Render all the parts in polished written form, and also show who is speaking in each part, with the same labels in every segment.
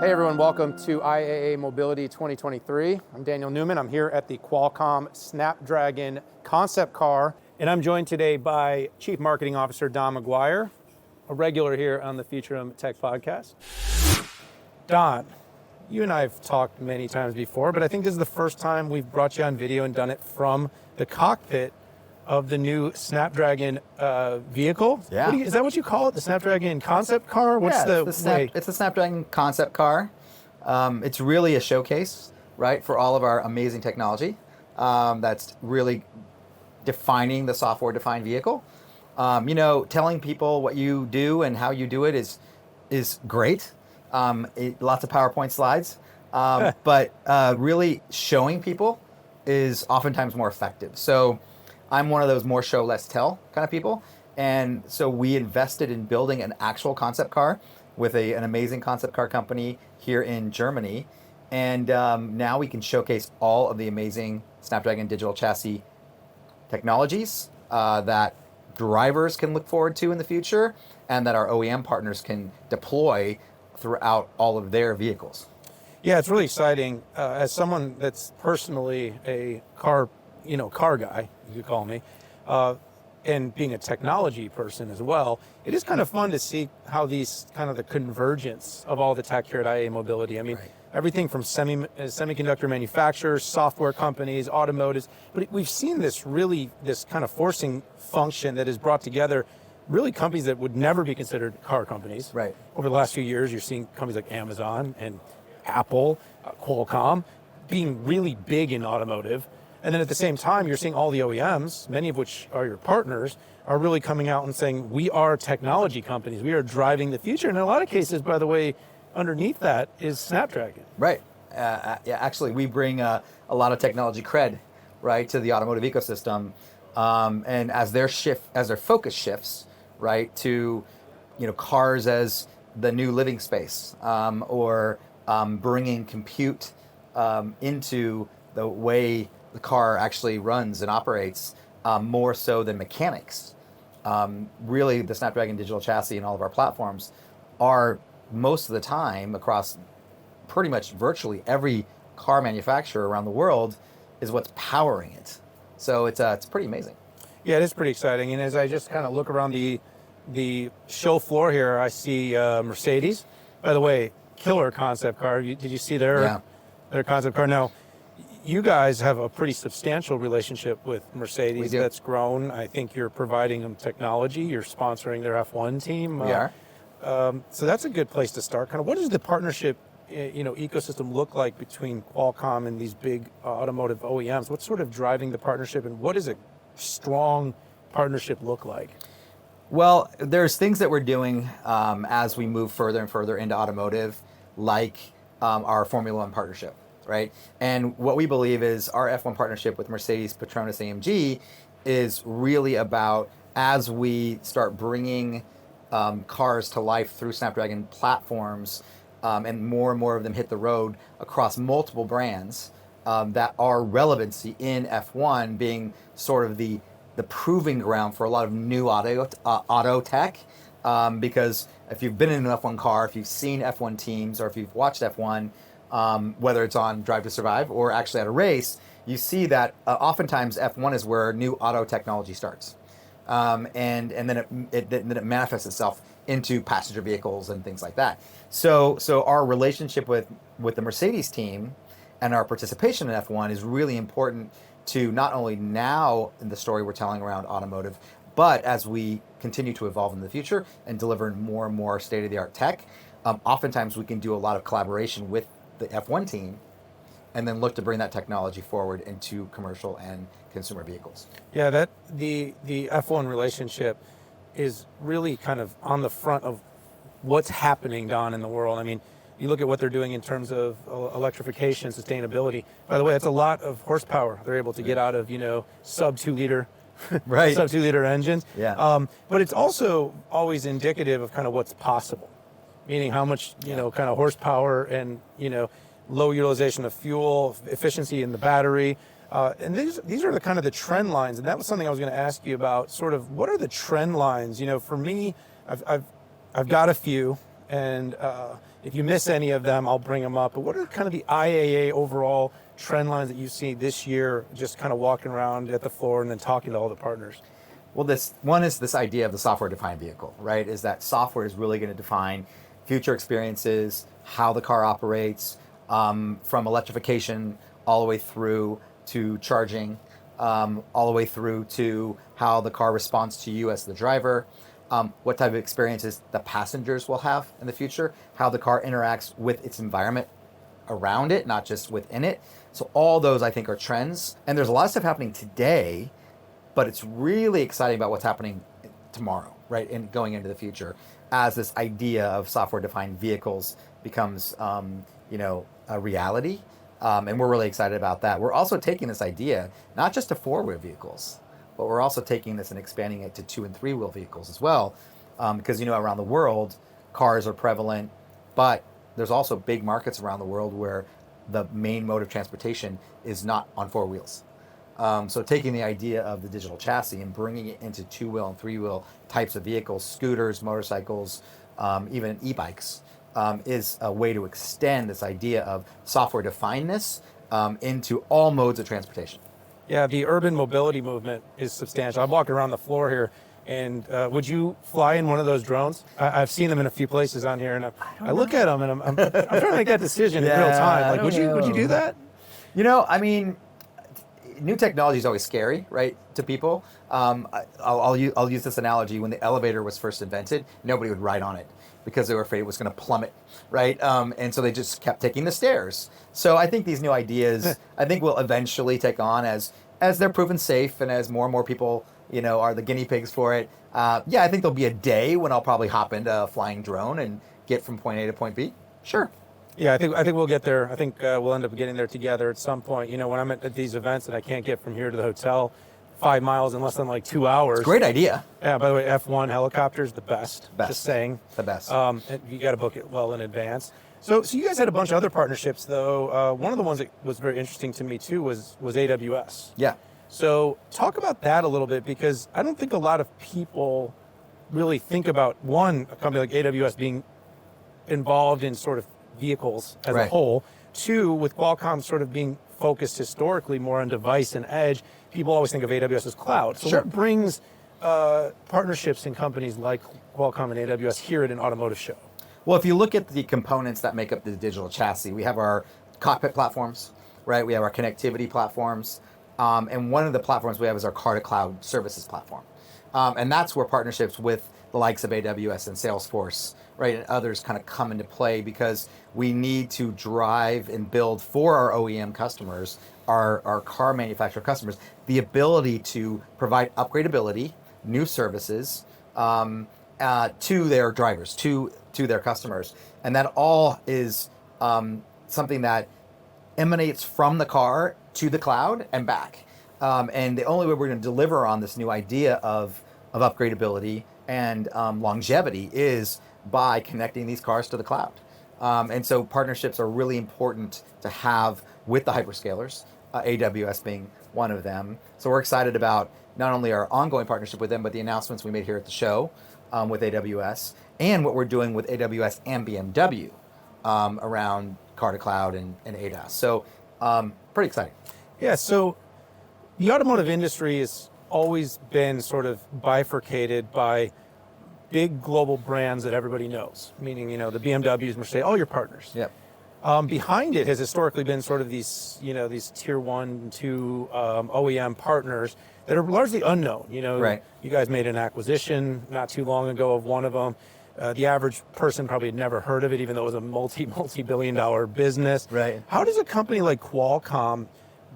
Speaker 1: Hey everyone, welcome to IAA Mobility 2023. I'm Daniel Newman. I'm here at the Qualcomm Snapdragon Concept Car, and I'm joined today by Chief Marketing Officer Don McGuire, a regular here on the Futurum Tech Podcast. Don, you and I have talked many times before, but I think this is the first time we've brought you on video and done it from the cockpit of the new Snapdragon vehicle.
Speaker 2: Yeah.
Speaker 1: Is that what you call it? The Snapdragon Concept Car?
Speaker 2: It's the Snapdragon Concept Car. It's really a showcase, right, for all of our amazing technology that's really defining the software-defined vehicle. Telling people what you do and how you do it is great. Lots of PowerPoint slides, but really showing people is oftentimes more effective. So I'm one of those more show, less tell kind of people. And so we invested in building an actual concept car with an amazing concept car company here in Germany. And now we can showcase all of the amazing Snapdragon digital chassis technologies that drivers can look forward to in the future and that our OEM partners can deploy throughout all of their vehicles.
Speaker 1: Yeah, it's really exciting. As someone that's personally a car guy, you could call me, and being a technology person as well, it is kind of fun to see how these kind of the convergence of all the tech here at IAA Mobility. I mean, right. Everything from semiconductor manufacturers, software companies, automotives, but we've seen this kind of forcing function that has brought together really companies that would never be considered car companies.
Speaker 2: Right.
Speaker 1: Over the last few years, you're seeing companies like Amazon and Apple, Qualcomm, being really big in automotive. And then at the same time, you're seeing all the OEMs, many of which are your partners, are really coming out and saying, we are technology companies. We are driving the future. And in a lot of cases, by the way, underneath that is Snapdragon.
Speaker 2: Right. Actually, we bring a lot of technology cred, right, to the automotive ecosystem. And as their focus shifts, right, to cars as the new living space, or bringing compute into the way the car actually runs and operates, more so than mechanics. Really, the Snapdragon digital chassis and all of our platforms are most of the time across pretty much virtually every car manufacturer around the world is what's powering it. So it's pretty amazing.
Speaker 1: Yeah, it is pretty exciting. And as I just kind of look around the show floor here, I see Mercedes. By the way, killer concept car. Did you see their concept car? Now, you guys have a pretty substantial relationship with Mercedes that's grown. I think you're providing them technology. You're sponsoring their F1 team.
Speaker 2: We are.
Speaker 1: So that's a good place to start. Kind of, what does the partnership, ecosystem look like between Qualcomm and these big automotive OEMs? What's sort of driving the partnership, and what does a strong partnership look like?
Speaker 2: Well, there's things that we're doing as we move further and further into automotive, like our Formula One partnership. Right, and what we believe is our F1 partnership with Mercedes, Petronas, AMG is really about, as we start bringing cars to life through Snapdragon platforms, and more of them hit the road across multiple brands, that our relevancy in F1 being sort of the proving ground for a lot of new auto tech, because if you've been in an F1 car, if you've seen F1 teams, or if you've watched F1, whether it's on Drive to Survive or actually at a race, you see that oftentimes F1 is where new auto technology starts, and then it manifests itself into passenger vehicles and things like that. So our relationship with the Mercedes team and our participation in F1 is really important to not only now in the story we're telling around automotive, but as we continue to evolve in the future and deliver more and more state-of-the-art tech. Oftentimes we can do a lot of collaboration with the F1 team, and then look to bring that technology forward into commercial and consumer vehicles.
Speaker 1: Yeah, that the F1 relationship is really kind of on the front of what's happening, Don, in the world. I mean, you look at what they're doing in terms of electrification, sustainability. By the way, it's a lot of horsepower they're able to get out of, sub 2 liter
Speaker 2: right.
Speaker 1: sub 2 liter engines.
Speaker 2: Yeah.
Speaker 1: But it's also always indicative of kind of what's possible. Meaning how much, kind of horsepower and, low utilization of fuel, efficiency in the battery. And these are the kind of the trend lines. And that was something I was going to ask you about, sort of what are the trend lines? For me, I've got a few. And if you miss any of them, I'll bring them up. But what are kind of the IAA overall trend lines that you see this year, just kind of walking around at the floor and then talking to all the partners?
Speaker 2: Well, this one is this idea of the software-defined vehicle, right? Is that software is really going to define future experiences, how the car operates, from electrification all the way through to charging, all the way through to how the car responds to you as the driver, what type of experiences the passengers will have in the future, how the car interacts with its environment around it, not just within it. So all those, I think, are trends. And there's a lot of stuff happening today, but it's really exciting about what's happening tomorrow, right? And going into the future as this idea of software-defined vehicles becomes, a reality. And we're really excited about that. We're also taking this idea, not just to four-wheel vehicles, but we're also taking this and expanding it to two and three-wheel vehicles as well. Because, around the world, cars are prevalent, but there's also big markets around the world where the main mode of transportation is not on four wheels. So taking the idea of the digital chassis and bringing it into two-wheel and three-wheel types of vehicles, scooters, motorcycles, even e-bikes, is a way to extend this idea of software definedness into all modes of transportation.
Speaker 1: Yeah, the urban mobility movement is substantial. I'm walking around the floor here, and would you fly in one of those drones? I've seen them in a few places on here, and I look at them, and I'm trying to make that decision in real time. Like, would you do that?
Speaker 2: New technology is always scary, right, to people. I'll use this analogy. When the elevator was first invented, nobody would ride on it because they were afraid it was going to plummet, right? And so they just kept taking the stairs. So I think these new ideas, I think will eventually take on as they're proven safe and as more people, are the guinea pigs for it. I think there'll be a day when I'll probably hop into a flying drone and get from point A to point B. Sure.
Speaker 1: Yeah, I think we'll get there. I think we'll end up getting there together at some point. When I'm at these events and I can't get from here to the hotel 5 miles in less than like 2 hours.
Speaker 2: Great idea.
Speaker 1: Yeah, by the way, F1 helicopter's the best. Just saying.
Speaker 2: The best.
Speaker 1: And you got to book it well in advance. So you guys had a bunch of other partnerships, though. One of the ones that was very interesting to me, too, was AWS.
Speaker 2: Yeah.
Speaker 1: So talk about that a little bit, because I don't think a lot of people really think about, one, a company like AWS being involved in sort of vehicles as a whole. Two, with Qualcomm sort of being focused historically more on device and edge, people always think of AWS as cloud. So what brings partnerships in companies like Qualcomm and AWS here at an automotive show?
Speaker 2: Well, if you look at the components that make up the digital chassis, we have our cockpit platforms, right? We have our connectivity platforms. And one of the platforms we have is our car-to-cloud services platform. And that's where partnerships with the likes of AWS and Salesforce, right, and others kind of come into play, because we need to drive and build for our OEM customers, our car manufacturer customers, the ability to provide upgradability, new services to their drivers, to their customers. And that all is something that emanates from the car to the cloud and back. And the only way we're going to deliver on this new idea of upgradability and longevity is by connecting these cars to the cloud. And so partnerships are really important to have with the hyperscalers, AWS being one of them. So we're excited about not only our ongoing partnership with them, but the announcements we made here at the show with AWS, and what we're doing with AWS and BMW around car-to-cloud and ADAS. So pretty exciting.
Speaker 1: Yeah, so the automotive industry has always been sort of bifurcated by big global brands that everybody knows, meaning, the BMWs, Mercedes, all your partners.
Speaker 2: Yep.
Speaker 1: Behind it has historically been sort of these, these tier 1 and 2 OEM partners that are largely unknown.
Speaker 2: Right.
Speaker 1: You guys made an acquisition not too long ago of one of them. The average person probably had never heard of it, even though it was a multi-billion-dollar business.
Speaker 2: Right.
Speaker 1: How does a company like Qualcomm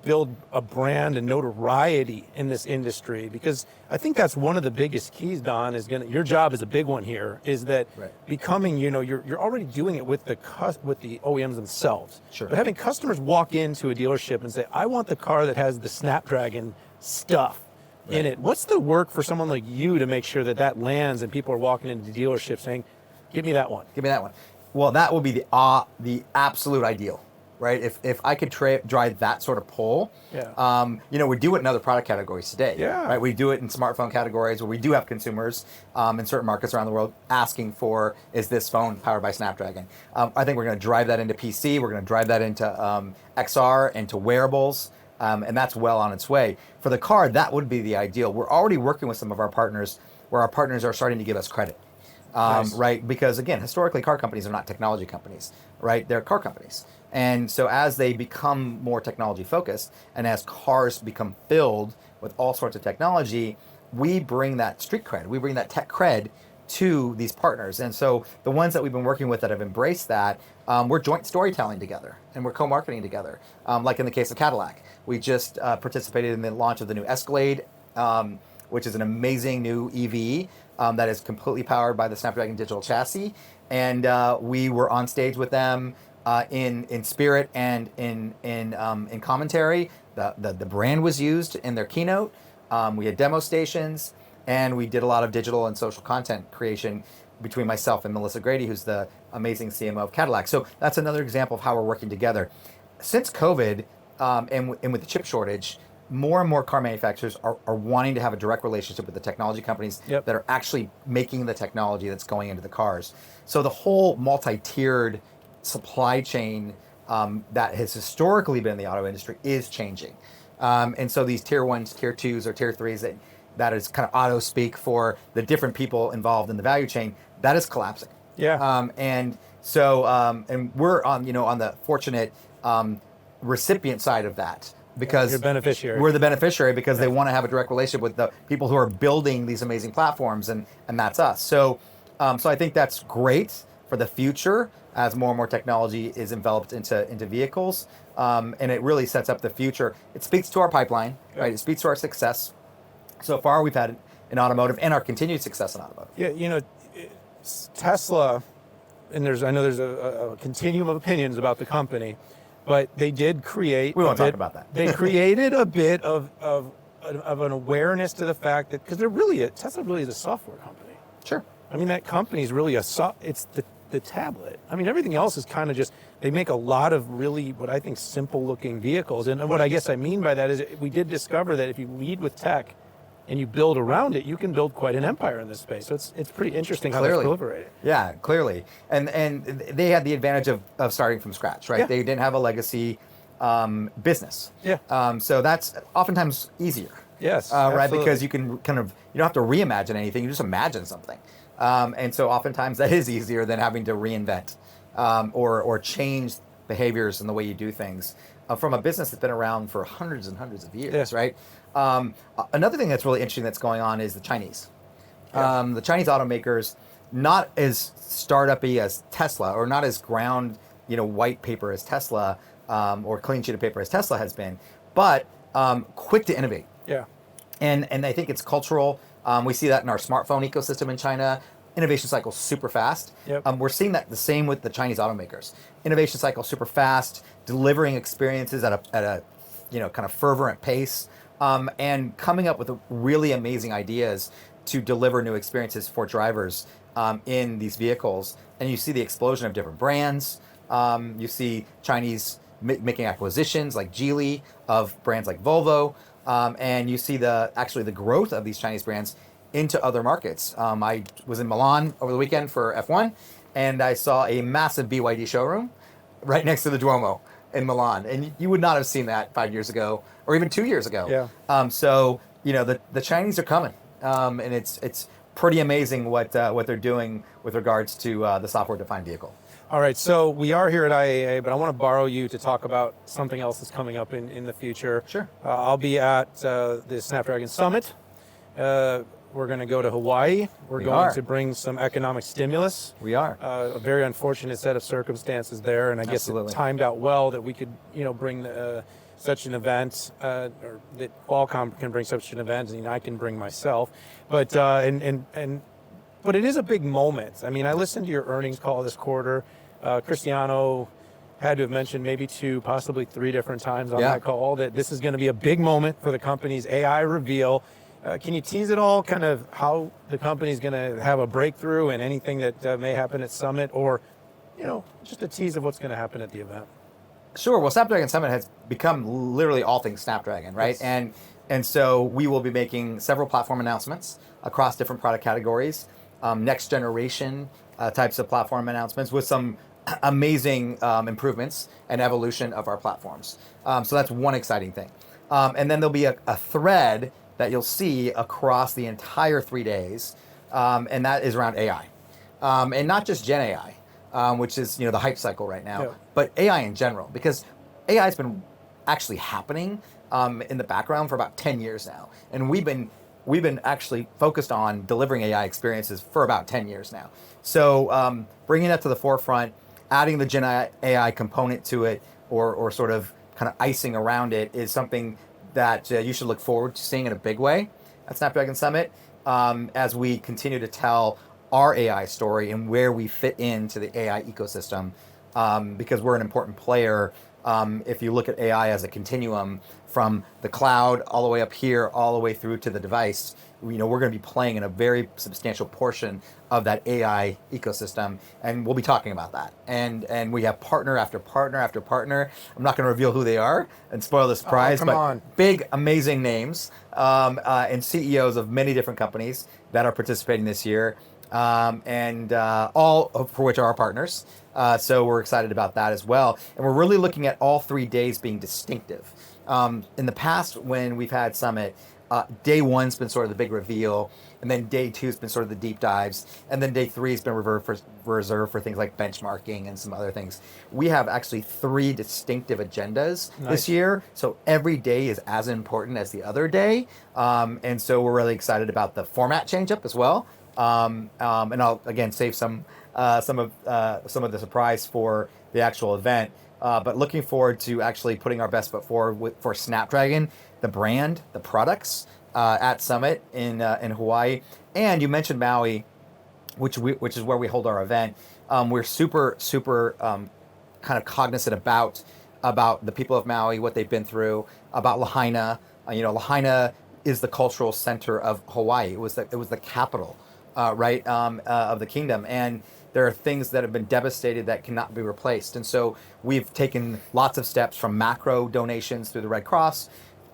Speaker 1: build a brand and notoriety in this industry? Because I think that's one of the biggest keys, Don, your job is a big one here, is that becoming, you're already doing it with the OEMs themselves.
Speaker 2: Sure.
Speaker 1: But having customers walk into a dealership and say, I want the car that has the Snapdragon stuff in it. What's the work for someone like you to make sure that lands and people are walking into the dealership saying, give me that one?
Speaker 2: Give me that one. Well, that will be the absolute ideal, right? If I could drive that sort of pull, we do it in other product categories today.
Speaker 1: Yeah.
Speaker 2: Right? We do it in smartphone categories where we do have consumers in certain markets around the world asking for, is this phone powered by Snapdragon? I think we're going to drive that into PC. We're going to drive that into XR, into wearables. And that's well on its way. For the car, that would be the ideal. We're already working with some of our partners where our partners are starting to give us credit.
Speaker 1: Nice.
Speaker 2: Right? Because again, historically, car companies are not technology companies, right? They're car companies. And so as they become more technology focused and as cars become filled with all sorts of technology, we bring that street cred, we bring that tech cred to these partners. And so the ones that we've been working with that have embraced that, we're joint storytelling together and we're co-marketing together. Like in the case of Cadillac, we just participated in the launch of the new Escalade, which is an amazing new EV that is completely powered by the Snapdragon digital chassis. And we were on stage with them in spirit and in commentary. The brand was used in their keynote. We had demo stations, and we did a lot of digital and social content creation between myself and Melissa Grady, who's the amazing CMO of Cadillac. So that's another example of how we're working together. Since COVID and with the chip shortage, more and more car manufacturers are wanting to have a direct relationship with the technology companies that are actually making the technology that's going into the cars. So the whole multi-tiered supply chain that has historically been in the auto industry is changing. And so these tier ones, tier twos, or tier threes, that is kind of auto speak for the different people involved in the value chain, that is collapsing.
Speaker 1: Yeah.
Speaker 2: And so and we're on the fortunate recipient side of that. Because
Speaker 1: you're beneficiary.
Speaker 2: We're the beneficiary because they want to have a direct relationship with the people who are building these amazing platforms, and that's us. So I think that's great for the future as more and more technology is enveloped into vehicles, and it really sets up the future. It speaks to our pipeline, right? It speaks to our success. So far, we've had in automotive and our continued success in automotive.
Speaker 1: Yeah, Tesla, and I know there's a continuum of opinions about the company. But they did create.
Speaker 2: We won't talk about that.
Speaker 1: They created a bit of an awareness to the fact that because Tesla really is a software company.
Speaker 2: Sure.
Speaker 1: I mean that company is really it's the tablet. I mean everything else is kind of just they make a lot of really what I think simple looking vehicles. And what I guess I mean by that is we did discover that if you lead with tech and you build around it, you can build quite an empire in this space. So it's pretty interesting how that's proliferated.
Speaker 2: Yeah, clearly. And they had the advantage of starting from scratch, right?
Speaker 1: Yeah.
Speaker 2: They didn't have a legacy business.
Speaker 1: Yeah.
Speaker 2: So that's oftentimes easier.
Speaker 1: Yes.
Speaker 2: Right, because you can you don't have to reimagine anything, you just imagine something. And so oftentimes that is easier than having to reinvent or change behaviors and the way you do things from a business that's been around for hundreds and hundreds of years, right? Another thing that's really interesting that's going on is the Chinese. The Chinese automakers, not as startup-y as Tesla, or not as ground, white paper as Tesla, or clean sheet of paper as Tesla has been, but quick to innovate.
Speaker 1: Yeah.
Speaker 2: And I think it's cultural. We see that in our smartphone ecosystem in China. Innovation cycle super fast.
Speaker 1: Yep.
Speaker 2: We're seeing that the same with the Chinese automakers. Innovation cycle super fast, delivering experiences at a kind of fervent pace, and coming up with really amazing ideas to deliver new experiences for drivers in these vehicles. And you see the explosion of different brands. You see Chinese making acquisitions like Geely of brands like Volvo, and you see the growth of these Chinese brands into other markets. I was in Milan over the weekend for F1, and I saw a massive BYD showroom right next to the Duomo in Milan, and you would not have seen that 5 years ago or even 2 years ago.
Speaker 1: Yeah.
Speaker 2: So the Chinese are coming, and it's pretty amazing what they're doing with regards to the software-defined vehicle.
Speaker 1: All right, so we are here at IAA, but I want to borrow you to talk about something else that's coming up in the future.
Speaker 2: Sure.
Speaker 1: I'll be at the Snapdragon Summit. We're going to go to Hawaii. We're going to bring some economic stimulus.
Speaker 2: We are.
Speaker 1: A very unfortunate set of circumstances there, and I guess it timed out well that we could, bring such an event, or that Qualcomm can bring such an event, and I can bring myself. But but it is a big moment. I mean, I listened to your earnings call this quarter. Cristiano had to have mentioned maybe 2, possibly 3 different times on that call that this is going to be a big moment for the company's AI reveal. Can you tease it all, kind of how the company's going to have a breakthrough and anything that may happen at Summit, or, just a tease of what's going to happen at the event?
Speaker 2: Sure. Well, Snapdragon Summit has become literally all things Snapdragon, right?
Speaker 1: Yes.
Speaker 2: And so we will be making several platform announcements across different product categories, next generation types of platform announcements with some amazing improvements and evolution of our platforms. So that's one exciting thing. And then there'll be a thread that you'll see across the entire 3 days, and that is around AI, and not just Gen AI. Which is the hype cycle right now,
Speaker 1: Yeah.
Speaker 2: but AI in general, because AI has been actually happening in the background for about 10 years now, and we've been actually focused on delivering AI experiences for about 10 years now. So bringing that to the forefront, adding the Gen AI component to it, or sort of kind of icing around it, is something that you should look forward to seeing in a big way at Snapdragon Summit, as we continue to tell our AI story and where we fit into the AI ecosystem, because we're an important player. If you look at AI as a continuum from the cloud all the way up here, all the way through to the device, we're going to be playing in a very substantial portion of that AI ecosystem, and we'll be talking about that. And we have partner after partner after partner. I'm not going to reveal who they are and spoil the surprise,
Speaker 1: come
Speaker 2: but
Speaker 1: on.
Speaker 2: big, amazing names and CEOs of many different companies that are participating this year. And all for which are our partners. So we're excited about that as well. And we're really looking at all 3 days being distinctive. In the past, when we've had Summit, day one's been sort of the big reveal, and then day two's been sort of the deep dives, and then day three's been reserved for things like benchmarking and some other things. We have actually 3 distinctive agendas this year, so every day is as important as the other day. And so we're really excited about the format change up as well. And I'll again save some of the surprise for the actual event. But looking forward to actually putting our best foot forward for Snapdragon, the brand, the products at Summit in Hawaii. And you mentioned Maui, which is where we hold our event. We're super kind of cognizant about the people of Maui, what they've been through, about Lahaina. Lahaina is the cultural center of Hawaii. It was the capital. Of the kingdom, and there are things that have been devastated that cannot be replaced. And so we've taken lots of steps, from macro donations through the Red Cross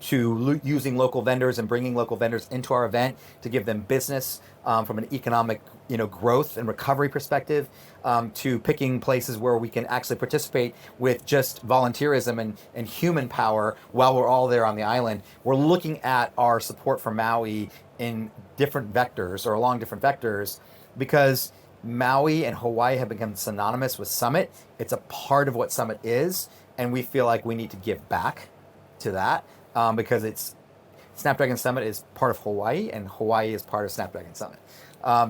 Speaker 2: to using local vendors and bringing local vendors into our event to give them business from an economic growth and recovery perspective, to picking places where we can actually participate with just volunteerism and human power while we're all there on the island. We're looking at our support for Maui in different vectors, or along different vectors, because Maui and Hawaii have become synonymous with Summit. It's a part of what Summit is, and we feel like we need to give back to that, because Snapdragon Summit is part of Hawaii, and Hawaii is part of Snapdragon Summit.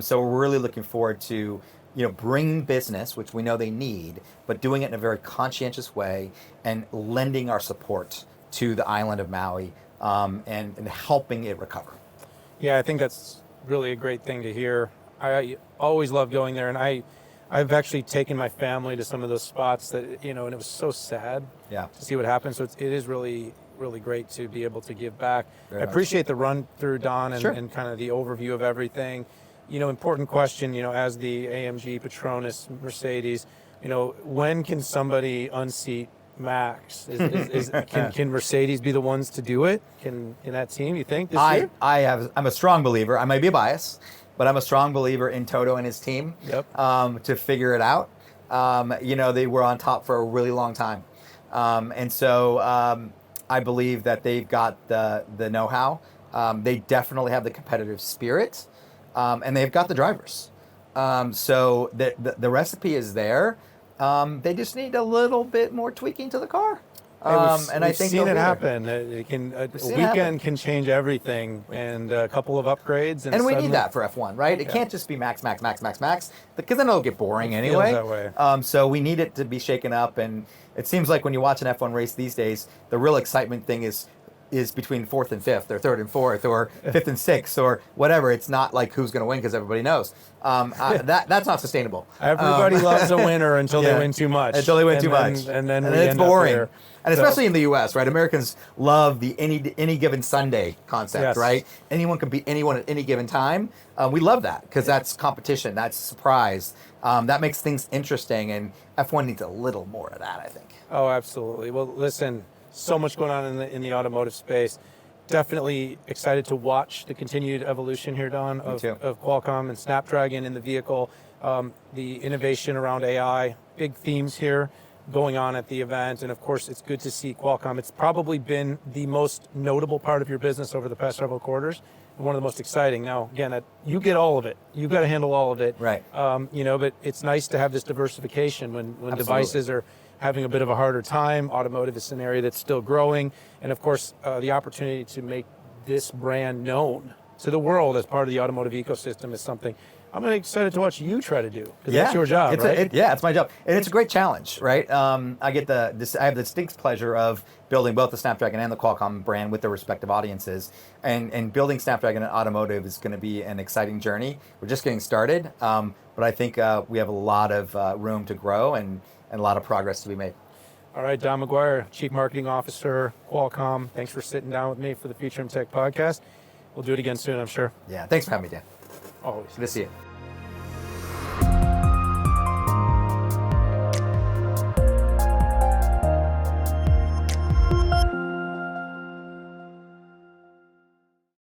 Speaker 2: So we're really looking forward to bringing business, which we know they need, but doing it in a very conscientious way and lending our support to the island of Maui, and helping it recover.
Speaker 1: Yeah, I think that's really a great thing to hear. I always love going there, and I've actually taken my family to some of those spots that, and it was so sad to see what happened. So it is really, really great to be able to give back. I appreciate the run through, Don, and kind of the overview of everything. Important question, as the AMG, Petronas, Mercedes, when can somebody unseat Max? Can Mercedes be the ones to do it? Can that team, you think, this year?
Speaker 2: I'm a strong believer. I might be biased, but I'm a strong believer in Toto and his team. To figure it out. They were on top for a really long time, and so I believe that they've got the know-how. They definitely have the competitive spirit, and they've got the drivers. So the recipe is there. They just need a little bit more tweaking to the car. And I think
Speaker 1: we've seen it happen. A weekend can change everything, and a couple of upgrades.
Speaker 2: And we need that for F1, right? It can't just be max, because then it'll get boring anyway.
Speaker 1: Feels that way.
Speaker 2: So we need it to be shaken up. And it seems like when you watch an F1 race these days, the real excitement thing is is between fourth and fifth, or third and fourth, or fifth and sixth, or whatever. It's not like who's going to win because everybody knows. That's not sustainable.
Speaker 1: Everybody loves a winner until they win too much.
Speaker 2: Until they win too much,
Speaker 1: and then we
Speaker 2: it's
Speaker 1: end up
Speaker 2: boring.
Speaker 1: there.
Speaker 2: And especially in the U.S., right? Americans love the any given Sunday concept,
Speaker 1: Yes.
Speaker 2: right? Anyone can beat anyone at any given time. We love that because that's competition, that's surprise. That makes things interesting, and F1 needs a little more of that, I think.
Speaker 1: Oh, absolutely. Well, listen, so much going on in the automotive space. Definitely excited to watch the continued evolution here, Don, of Qualcomm and Snapdragon in the vehicle. The innovation around AI, big themes here going on at the event. And of course, it's good to see Qualcomm. It's probably been the most notable part of your business over the past several quarters, and one of the most exciting. Now, again, you get all of it. You've got to handle all of it.
Speaker 2: Right.
Speaker 1: But it's nice to have this diversification when devices are having a bit of a harder time. Automotive is an area that's still growing. And of course, the opportunity to make this brand known to the world as part of the automotive ecosystem is something I'm really excited to watch you try to do, because that's your job, right?
Speaker 2: It's my job, and it's a great challenge, right? I have the distinct pleasure of building both the Snapdragon and the Qualcomm brand with their respective audiences, and building Snapdragon and automotive is going to be an exciting journey. We're just getting started, but I think we have a lot of room to grow and a lot of progress to be made.
Speaker 1: All right, Don McGuire, Chief Marketing Officer, Qualcomm. Thanks for sitting down with me for the Futurum Tech Podcast. We'll do it again soon, I'm sure.
Speaker 2: Yeah, thanks for having me, Dan.
Speaker 1: Always.
Speaker 2: Good to see you.